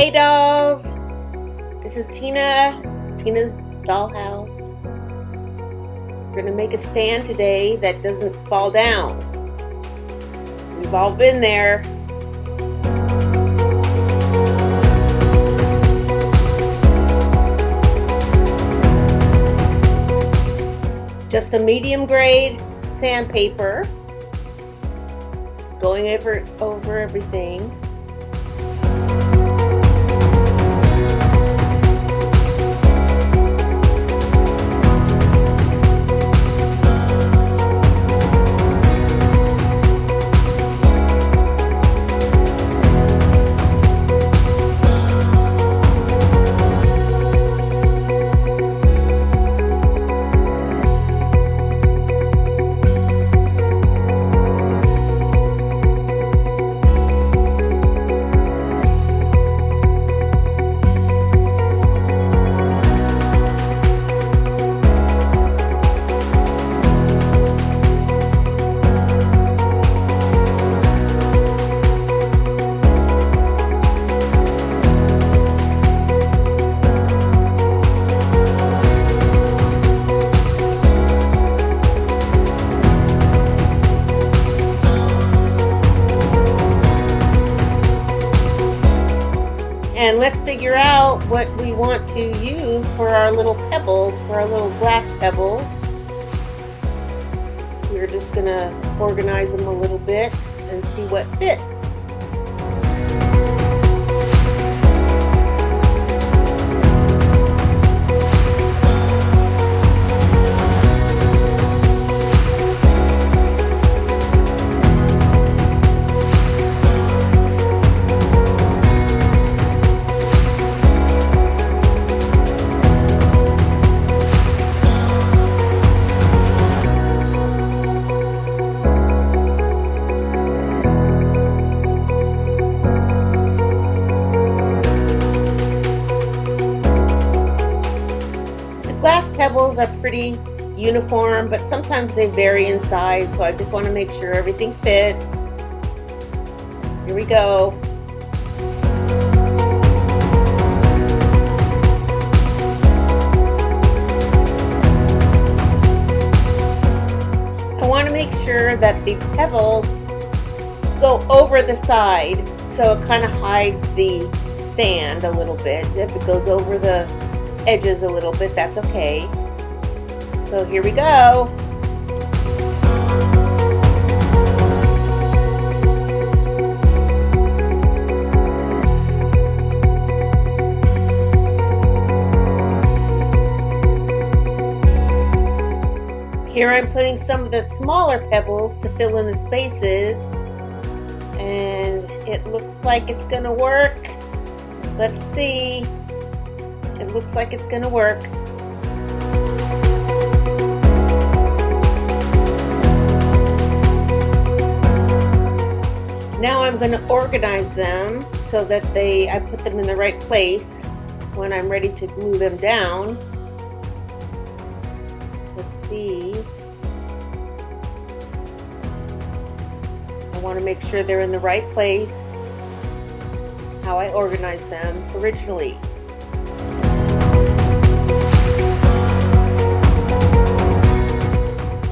Hey dolls, this is Tina's Dollhouse. We're gonna make a stand today that doesn't fall down. We've all been there. Just a medium grade sandpaper. Just going over everything. And let's figure out what we want to use for our little pebbles, for our little glass pebbles. We're just gonna organize them a little bit and see what fits. Glass pebbles are pretty uniform, but sometimes they vary in size, so I just want to make sure everything fits. Here we go. I want to make sure that the pebbles go over the side, so it kind of hides the stand a little bit. If it goes over the edges a little bit, that's okay. So here we go. Here I'm putting some of the smaller pebbles to fill in the spaces, and it looks like it's gonna work. Let's see. It looks like it's going to work. Now I'm going to organize them so that I put them in the right place when I'm ready to glue them down. Let's see. I want to make sure they're in the right place, how I organized them originally.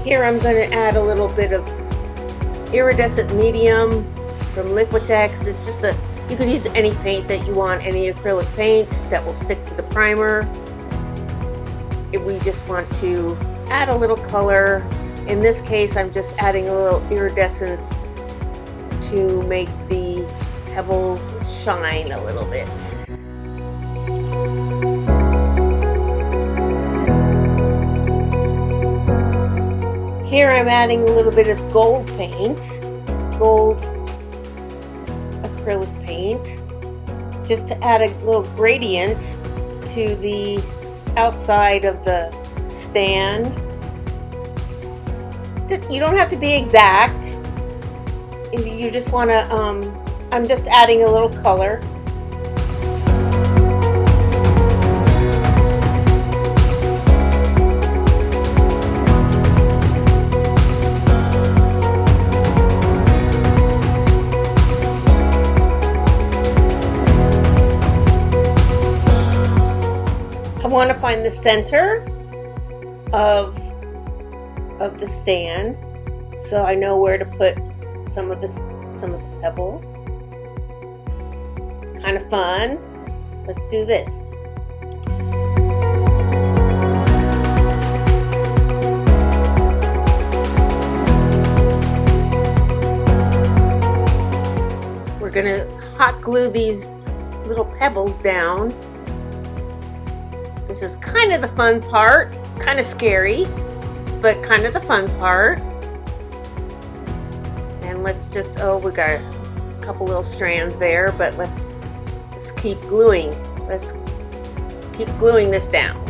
Here I'm going to add a little bit of iridescent medium from Liquitex. It's just you can use any paint that you want, any acrylic paint that will stick to the primer. If we just want to add a little color, in this case I'm just adding a little iridescence to make the pebbles shine a little bit. Here I'm adding a little bit of gold paint, gold acrylic paint, just to add a little gradient to the outside of the stand. You don't have to be exact. You just want to, I'm just adding a little color. want to find the center of the stand, so I know where to put some of the pebbles. It's kind of fun. Let's do this. We're gonna hot glue these little pebbles down. This is kind of the fun part, kind of scary, but kind of the fun part. And let's just, we got a couple little strands there, but let's keep gluing. Let's keep gluing this down.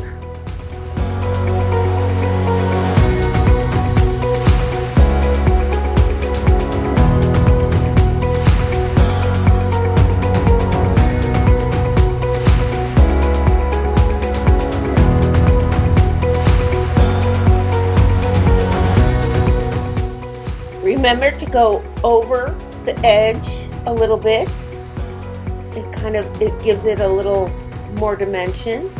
Remember to go over the edge a little bit. It gives it a little more dimension.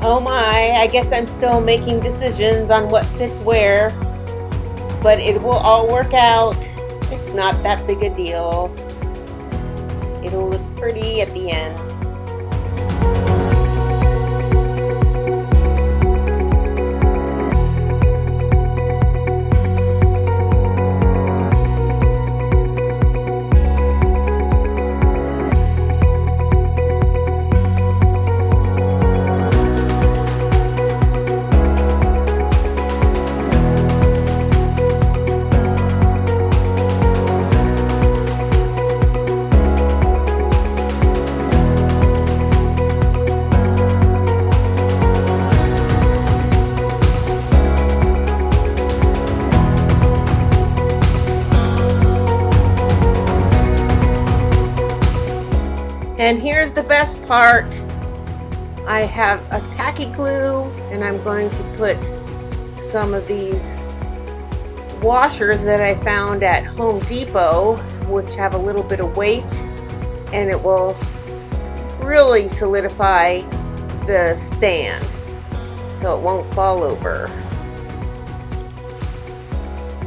Oh my, I guess I'm still making decisions on what fits where, but it will all work out. It's not that big a deal. It'll look pretty at the end. And here's the best part. I have a tacky glue, and I'm going to put some of these washers that I found at Home Depot, which have a little bit of weight, and it will really solidify the stand so it won't fall over.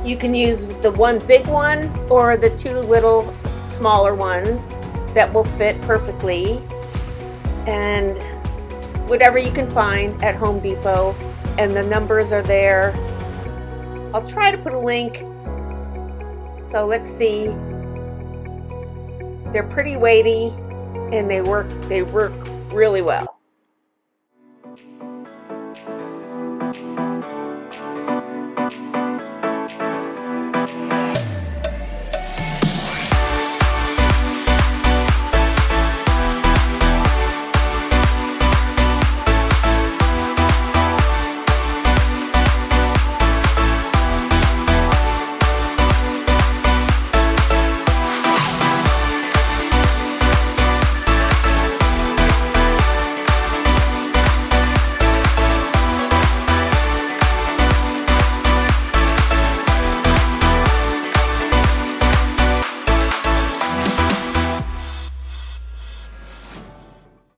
You can use the one big one or the two little smaller ones that will fit perfectly, and whatever you can find at Home Depot, and the numbers are there. I'll try to put a link. So let's see. They're pretty weighty and they work really well.